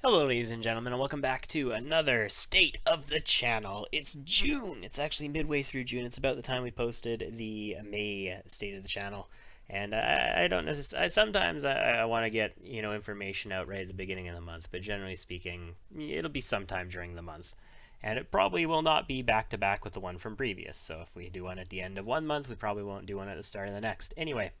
Hello ladies and gentlemen, and welcome back to another State of the Channel. It's June. It's actually midway through June. It's about the time we posted the May State of the Channel. And I don't necessarily, sometimes I want to get, information out right at the beginning of the month, but generally speaking, it'll be sometime during the month. And it probably will not be back to back with the one from previous. So if we do one at the end of one month, we probably won't do one at the start of the next. Anyway,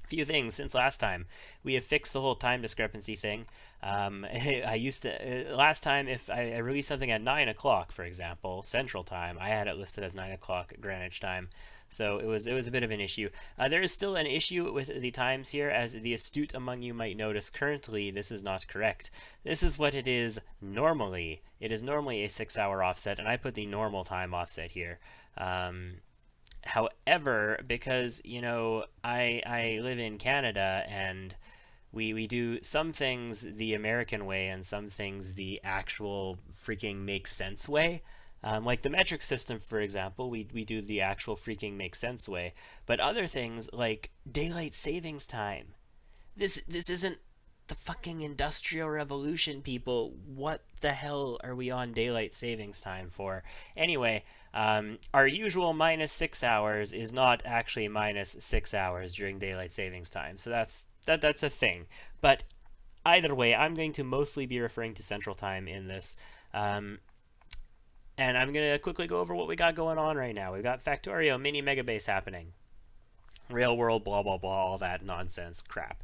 few things since last time. We have fixed the whole time discrepancy thing. I used to last time if I released something at 9 o'clock, for example, Central Time, I had it listed as 9 o'clock Greenwich Time. So it was a bit of an issue. There is still an issue with the times here, as the astute among you might notice. Currently, this is not correct. This is what it is normally. It is normally a 6-hour offset, and I put the normal time offset here. However, because I live in Canada and we do some things the American way and some things the actual freaking make sense way. Like the metric system, for example, we do the actual freaking make sense way. But other things like daylight savings time, this isn't the fucking industrial revolution, people. What the hell are we on daylight savings time for? Anyway, our usual -6 hours is not actually -6 hours during daylight savings time, so that's a thing. But either way, I'm going to mostly be referring to Central Time in this. And I'm going to quickly go over what we got going on right now. We've got Factorio Mini Megabase happening. Real world, blah, blah, blah, all that nonsense crap.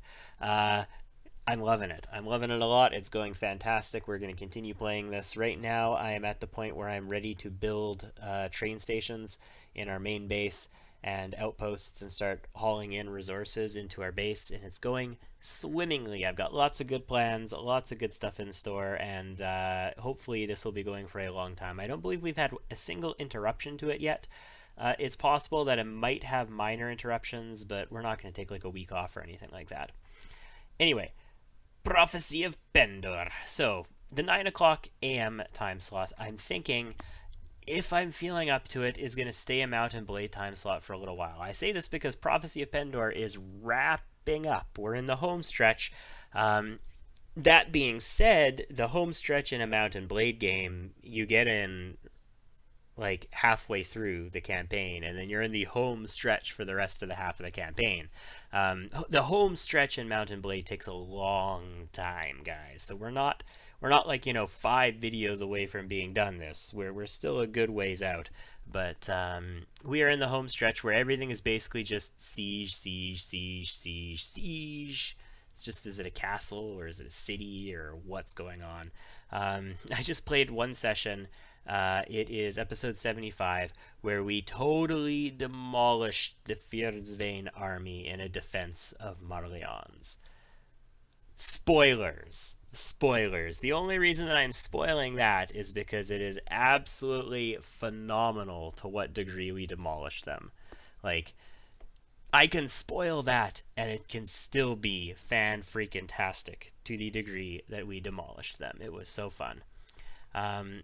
I'm loving it. I'm loving it a lot. It's going fantastic. We're going to continue playing this. Right now, I am at the point where I'm ready to build train stations in our main base and outposts and start hauling in resources into our base, and it's going swimmingly. I've got lots of good plans, lots of good stuff in store, and hopefully this will be going for a long time. I don't believe we've had a single interruption to it yet. It's possible that it might have minor interruptions, but we're not going to take like a week off or anything like that. Anyway, Prophecy of Pendor. So, the 9 o'clock a.m. time slot, I'm thinking, if I'm feeling up to it, is going to stay a Mount and Blade time slot for a little while. I say this because Prophecy of Pendor is wrapping up. We're in the home stretch. That being said, the home stretch in a Mount and Blade game, you get in like halfway through the campaign, and then you're in the home stretch for the rest of the half of the campaign. The home stretch in Mount and Blade takes a long time, guys. So we're not like 5 videos away from being done. We're still a good ways out, but we are in the home stretch where everything is basically just siege, siege, siege, siege, siege. It's just, is it a castle or is it a city or what's going on? I just played one session. It is episode 75, where we totally demolished the Fierdsvain army in a defense of Marleons. Spoilers. Spoilers. The only reason that I'm spoiling that is because it is absolutely phenomenal to what degree we demolished them. Like, I can spoil that, and it can still be fan-freaking-tastic to the degree that we demolished them. It was so fun.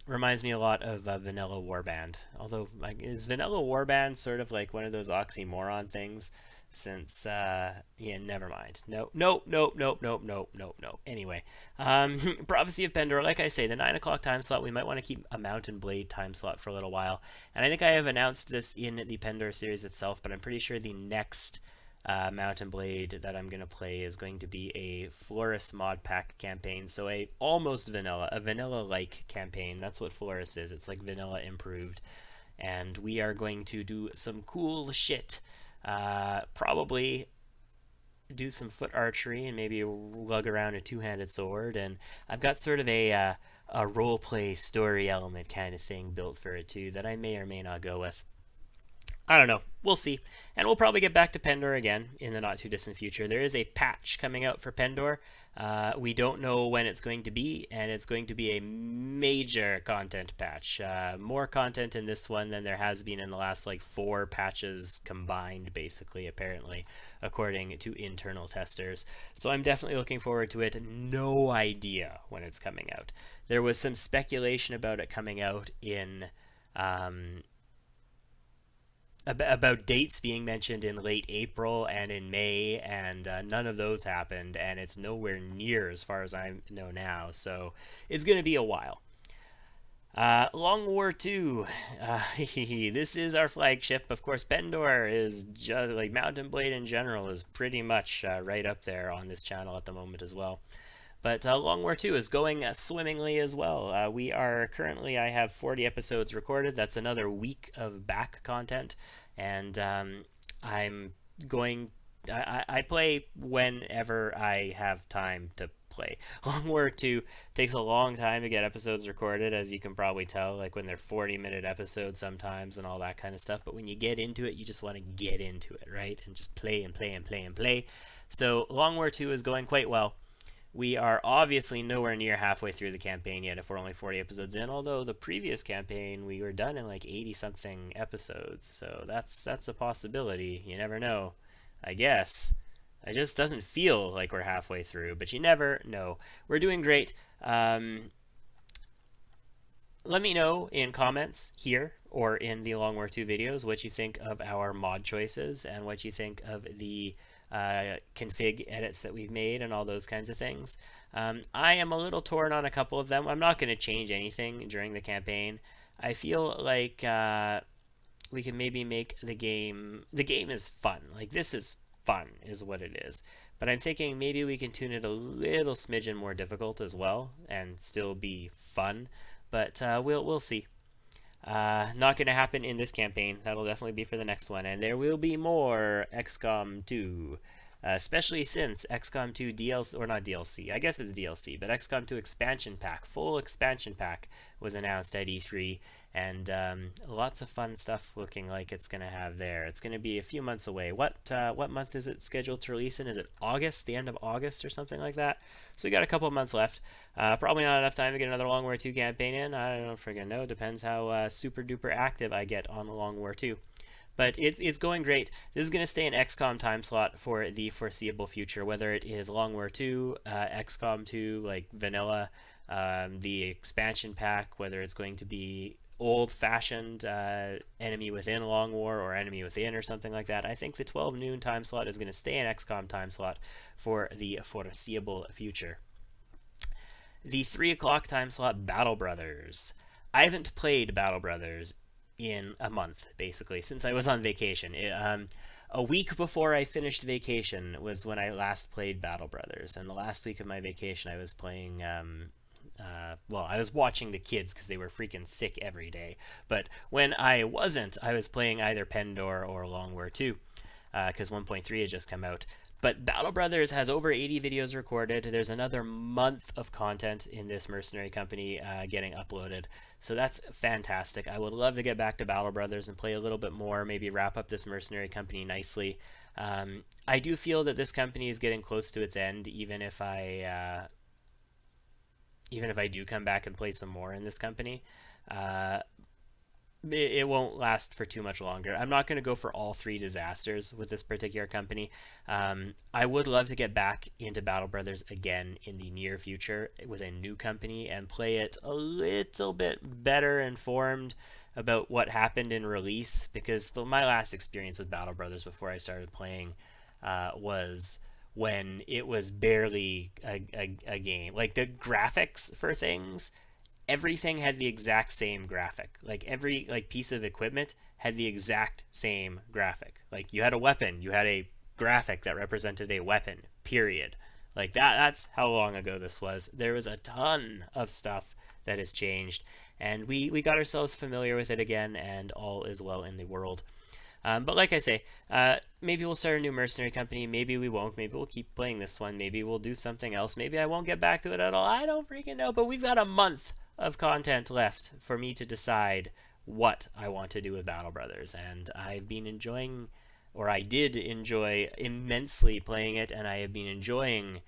Reminds me a lot of Vanilla Warband. Although, is Vanilla Warband sort of like one of those oxymoron things? Since, yeah, never mind. Nope. Anyway, Prophecy of Pendor, like I say, the 9 o'clock time slot, we might want to keep a Mount and Blade time slot for a little while. And I think I have announced this in the Pendor series itself, but I'm pretty sure the next Mount and Blade that I'm going to play is going to be a Florus mod pack campaign. So a vanilla-like campaign. That's what Florus is. It's like vanilla improved. And we are going to do some cool shit. Probably do some foot archery and maybe lug around a two-handed sword. And I've got sort of a role-play story element kind of thing built for it too that I may or may not go with. I don't know. We'll see. And we'll probably get back to Pendor again in the not-too-distant future. There is a patch coming out for Pendor. We don't know when it's going to be, and it's going to be a major content patch. More content in this one than there has been in the last, 4 patches combined, basically, apparently, according to internal testers. So I'm definitely looking forward to it. No idea when it's coming out. There was some speculation about it coming out in about dates being mentioned in late April and in May, and none of those happened, and it's nowhere near as far as I know now. So it's going to be a while. Long War 2. This is our flagship. Of course, Pendor is just like Mountain Blade in general is pretty much right up there on this channel at the moment as well. But Long War 2 is going swimmingly as well. We are currently, I have 40 episodes recorded. That's another week of back content. And I'm going, I play whenever I have time to play. Long War 2 takes a long time to get episodes recorded, as you can probably tell, like when they're 40-minute episodes sometimes and all that kind of stuff. But when you get into it, you just want to get into it, right? And just play and play and play and play. So Long War 2 is going quite well. We are obviously nowhere near halfway through the campaign yet if we're only 40 episodes in, although the previous campaign we were done in like 80-something episodes, so that's a possibility. You never know, I guess. It just doesn't feel like we're halfway through, but you never know. We're doing great. Let me know in comments here or in the Long War 2 videos what you think of our mod choices and what you think of the config edits that we've made and all those kinds of things. I am a little torn on a couple of them. I'm not going to change anything during the campaign. I feel like we can maybe make the game is fun. Like, this is fun is what it is. But I'm thinking maybe we can tune it a little smidgen more difficult as well and still be fun. But we'll see. Not going to happen in this campaign. That'll definitely be for the next one. And there will be more XCOM 2. Especially since XCOM 2 DLC, or not DLC, I guess it's DLC, but XCOM 2 expansion pack, full expansion pack, was announced at E3. And lots of fun stuff looking like it's going to have there. It's going to be a few months away. What month is it scheduled to release in? Is it August, the end of August or something like that? So we got a couple of months left. Probably not enough time to get another Long War 2 campaign in. I don't friggin' know. Depends how super duper active I get on the Long War 2. But it's going great. This is going to stay an XCOM time slot for the foreseeable future, whether it is Long War 2, XCOM 2, like vanilla, the expansion pack, whether it's going to be old-fashioned enemy within Long War or enemy within or something like that. I think the 12 noon time slot is going to stay an XCOM time slot for the foreseeable future. The 3 o'clock time slot, Battle Brothers. I haven't played Battle Brothers in a month, basically, since I was on vacation. A week before I finished vacation was when I last played Battle Brothers, and the last week of my vacation I was playing well, I was watching the kids because they were freaking sick every day. But when I wasn't, I was playing either Pendor or Long War 2 because 1.3 had just come out. But Battle Brothers has over 80 videos recorded. There's another month of content in this mercenary company getting uploaded. So that's fantastic. I would love to get back to Battle Brothers and play a little bit more, maybe wrap up this mercenary company nicely. I do feel that this company is getting close to its end, even if I do come back and play some more in this company. It won't last for too much longer. I'm not going to go for all 3 disasters with this particular company. I would love to get back into Battle Brothers again in the near future with a new company and play it a little bit better informed about what happened in release, because my last experience with Battle Brothers before I started playing was when it was barely a game. Like, the graphics for things, everything had the exact same graphic. Like, every piece of equipment had the exact same graphic. Like, you had a weapon, you had a graphic that represented a weapon, period. Like, that's how long ago this was. There was a ton of stuff that has changed, and we got ourselves familiar with it again, and all is well in the world. But like I say, maybe we'll start a new mercenary company. Maybe we won't. Maybe we'll keep playing this one. Maybe we'll do something else. Maybe I won't get back to it at all. I don't freaking know. But we've got a month of content left for me to decide what I want to do with Battle Brothers. And I've been enjoying, or I did enjoy immensely playing it, and I have been enjoying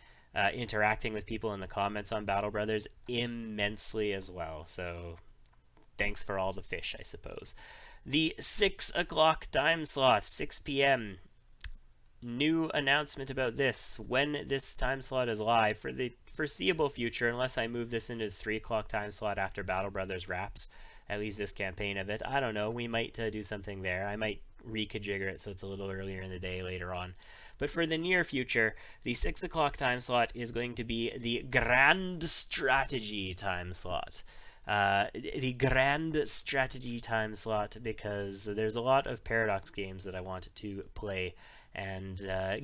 interacting with people in the comments on Battle Brothers immensely as well. So thanks for all the fish, I suppose. The 6 o'clock time slot, 6 p.m. New announcement about this. When this time slot is live for the foreseeable future, unless I move this into the 3 o'clock time slot after Battle Brothers wraps, at least this campaign of it. I don't know. We might do something there. I might reconfigure it so it's a little earlier in the day later on. But for the near future, the 6 o'clock time slot is going to be the Grand Strategy time slot. The Grand Strategy time slot, because there's a lot of Paradox games that I want to play and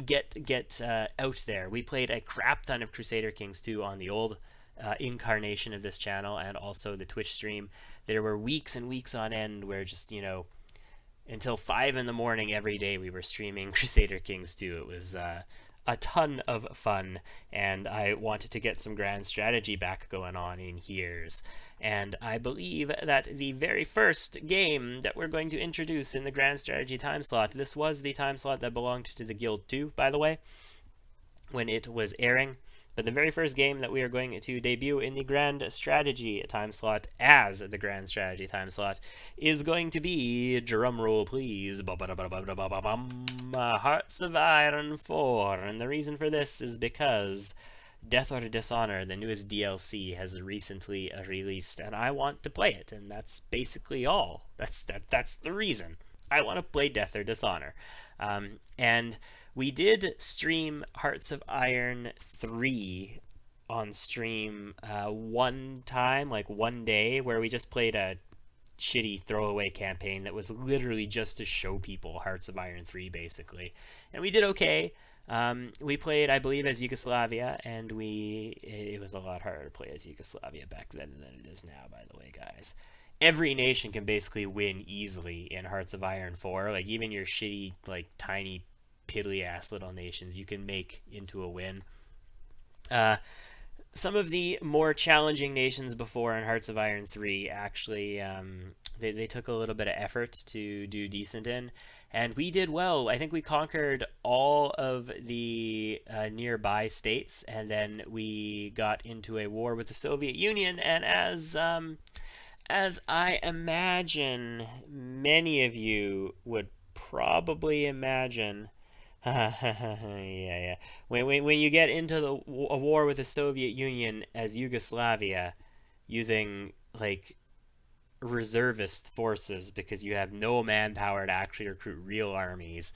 get out there. We played a crap ton of Crusader Kings 2 on the old incarnation of this channel and also the Twitch stream. There were weeks and weeks on end where just, until 5 in the morning every day we were streaming Crusader Kings 2. It was a ton of fun, and I wanted to get some grand strategy back going on in here's. And I believe that the very first game that we're going to introduce in the grand strategy time slot, this was the time slot that belonged to the Guild 2, by the way, when it was airing. But the very first game that we are going to debut in the Grand Strategy time slot as the Grand Strategy time slot is going to be, drumroll please, Hearts of Iron 4. And the reason for this is because Death or Dishonor, the newest DLC, has recently released, and I want to play it, and that's basically all. That's the reason. I want to play Death or Dishonor. And we did stream Hearts of Iron 3 on stream one time, like one day, where we just played a shitty throwaway campaign that was literally just to show people Hearts of Iron 3, basically. And we did okay. We played, I believe, as Yugoslavia, and it was a lot harder to play as Yugoslavia back then than it is now, by the way, guys. Every nation can basically win easily in Hearts of Iron 4. Like, even your shitty, like, tiny, piddly-ass little nations you can make into a win. Some of the more challenging nations before in Hearts of Iron 3 actually, they took a little bit of effort to do decent in, and we did well. I think we conquered all of the nearby states, and then we got into a war with the Soviet Union, and as I imagine many of you would probably imagine, yeah. When you get into a war with the Soviet Union as Yugoslavia, using like reservist forces because you have no manpower to actually recruit real armies,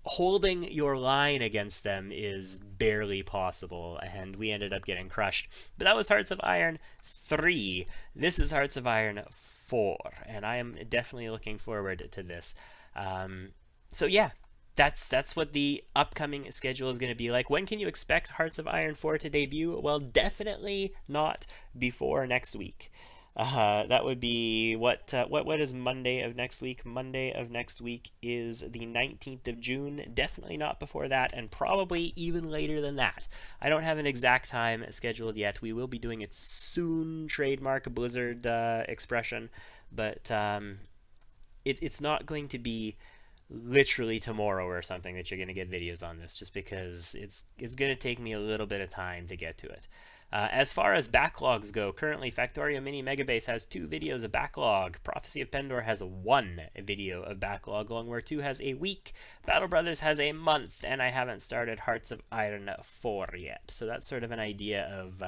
holding your line against them is barely possible, and we ended up getting crushed. But that was Hearts of Iron 3. This is Hearts of Iron 4, and I am definitely looking forward to this. So yeah, that's what the upcoming schedule is going to be like. When can you expect Hearts of Iron 4 to debut? Well, definitely not before next week. That would be what is Monday of next week? Monday of next week is the 19th of June. Definitely not before that, and probably even later than that. I don't have an exact time scheduled yet. We will be doing it soon, trademark Blizzard expression, but it's not going to be literally tomorrow or something that you're going to get videos on this, just because it's going to take me a little bit of time to get to it. As far as backlogs go, currently Factorio Mini Megabase has 2 videos of backlog. Prophecy of Pendor has 1 video of backlog. Long War 2 has a week. Battle Brothers has a month. And I haven't started Hearts of Iron 4 yet. So that's sort of an idea of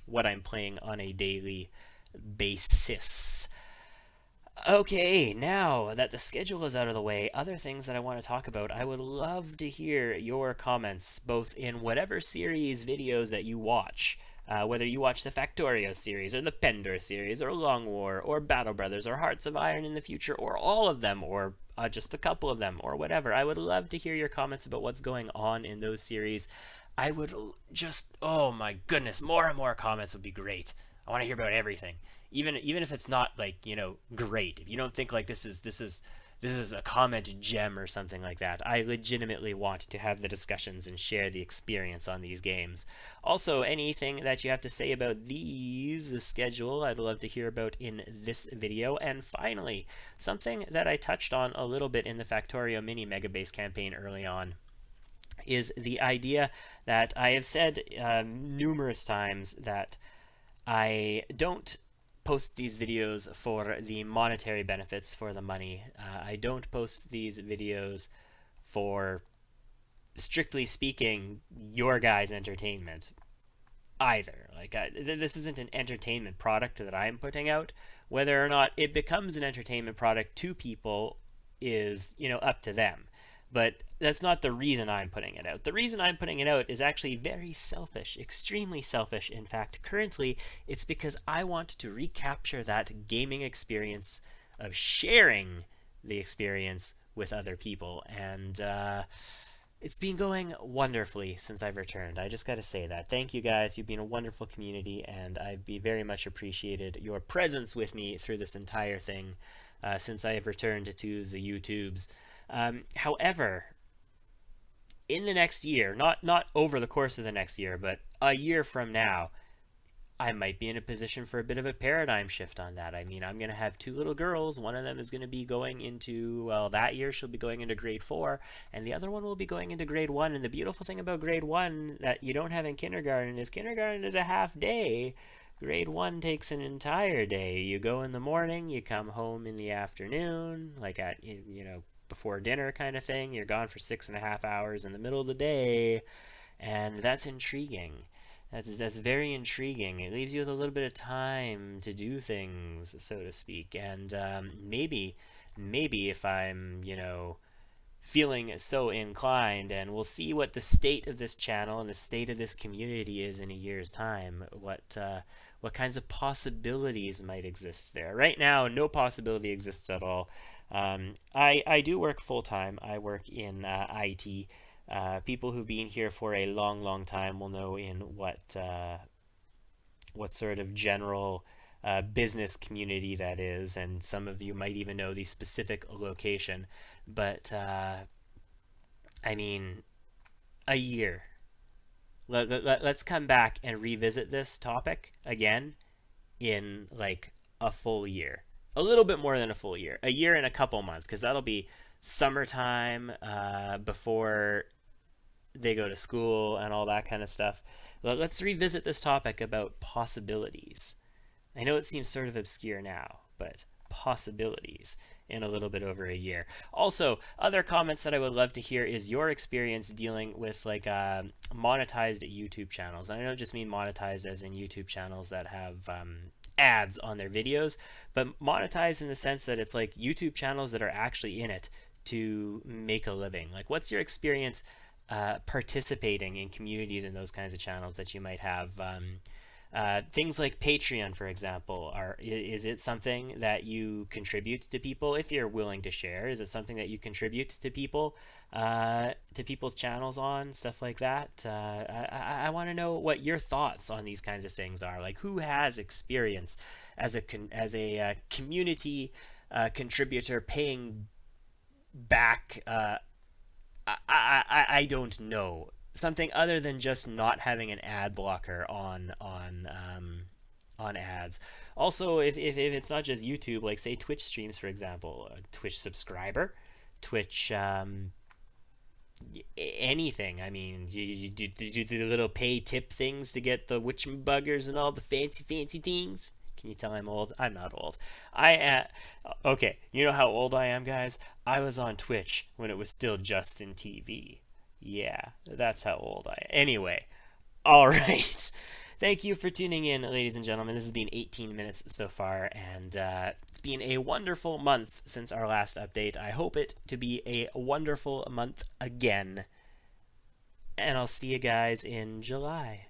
what I'm playing on a daily basis. Okay, now that the schedule is out of the way, other things that I want to talk about, I would love to hear your comments, both in whatever series videos that you watch. Whether you watch the Factorio series, or the Pendor series, or Long War, or Battle Brothers, or Hearts of Iron in the future, or all of them, or just a couple of them, or whatever. I would love to hear your comments about what's going on in those series. I would just, oh my goodness, more and more comments would be great. I want to hear about everything, even if it's not like, great. If you don't think like this is a comment gem or something like that, I legitimately want to have the discussions and share the experience on these games. Also, anything that you have to say about the schedule, I'd love to hear about in this video. And finally, something that I touched on a little bit in the Factorio Mini Megabase campaign early on is the idea that I have said numerous times that I don't post these videos for the monetary benefits, for the money. I don't post these videos for, strictly speaking, your guys' entertainment either. Like, this isn't an entertainment product that I'm putting out. Whether or not it becomes an entertainment product to people is, up to them. But that's not the reason I'm putting it out. The reason I'm putting it out is actually very selfish, extremely selfish. In fact, currently, it's because I want to recapture that gaming experience of sharing the experience with other people. And it's been going wonderfully since I've returned. I just got to say that. Thank you guys. You've been a wonderful community, and I've be very much appreciated your presence with me through this entire thing since I have returned to the YouTubes. However, in the next year, not over the course of the next year, but a year from now, I might be in a position for a bit of a paradigm shift on that. I mean, I'm going to have two little girls. One of them is going to be going into, well, that year she'll be going into grade 4, and the other one will be going into grade 1. And the beautiful thing about grade 1 that you don't have in kindergarten is a half day. Grade 1 takes an entire day. You go in the morning, you come home in the afternoon, like at, before dinner kind of thing. You're gone for 6.5 hours in the middle of the day, and that's intriguing. That's very intriguing. It leaves you with a little bit of time to do things, so to speak. And maybe if I'm, feeling so inclined, and we'll see what the state of this channel and the state of this community is in a year's time. What kinds of possibilities might exist there? Right now, no possibility exists at all. I do work full time. I work in IT. People who've been here for a long, long time will know in what sort of general business community that is, and some of you might even know the specific location. But I mean, a year. Let's come back and revisit this topic again in like a full year. A little bit more than a full year. A year and a couple months, because that'll be summertime before they go to school and all that kind of stuff. Let's revisit this topic about possibilities. I know it seems sort of obscure now, but possibilities in a little bit over a year. Also, other comments that I would love to hear is your experience dealing with like monetized YouTube channels. And I don't just mean monetized as in YouTube channels that have ads on their videos, but monetized in the sense that it's like YouTube channels that are actually in it to make a living. Like, what's your experience participating in communities in those kinds of channels that you might have? Things like Patreon, for example, is it something that you contribute to people? If you're willing to share, is it something that you contribute to people, to people's channels on, stuff like that? I want to know what your thoughts on these kinds of things are. Like, who has experience as a community contributor paying back? I don't know, something other than just not having an ad blocker on ads. Also, if it's not just YouTube, like say Twitch streams, for example, a Twitch subscriber, Twitch anything. I mean, you do the little pay tip things to get the witchbuggers and all the fancy things. Can you tell I'm old? I'm not old. Okay, you know how old I am, guys? I was on Twitch when it was still Justin TV. Yeah, that's how old I am. Anyway, all right. Thank you for tuning in, ladies and gentlemen. This has been 18 minutes so far, and it's been a wonderful month since our last update. I hope it to be a wonderful month again, and I'll see you guys in July.